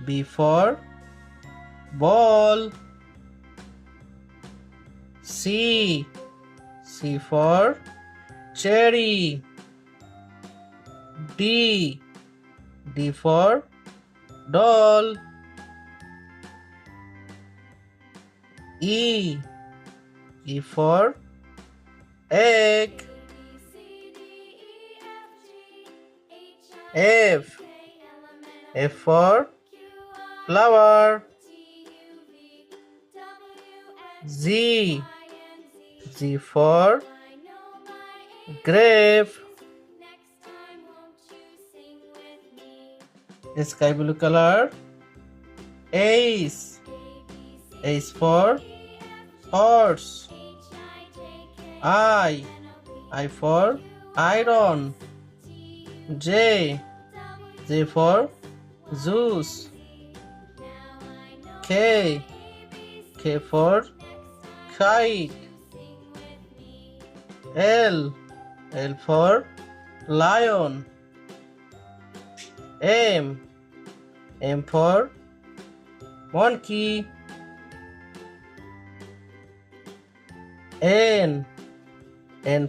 B for ball. C for cherry. D for doll. E for egg. F for flower. Z for grape. Sky blue color. H for horse. I for iron. J for juice. K for kite. L for lion. M for monkey. N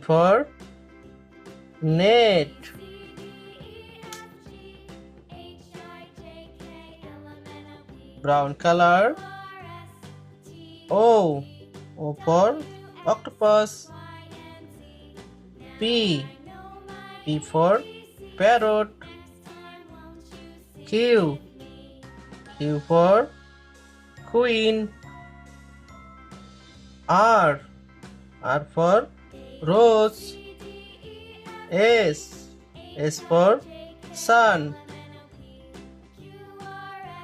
for net. Brown color. O for octopus. P for parrot. Q for queen. R for rose. S for sun.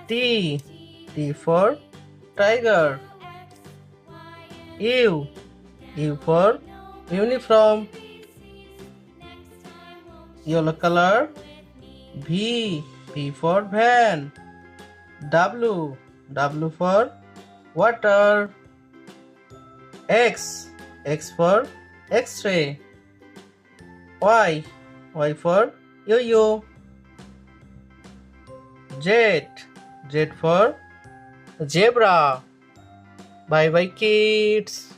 T for tiger. U for uniform. Yellow color. V for van. W for water. X for X-ray. Y for yo-yo. Z for zebra. Bye bye kids.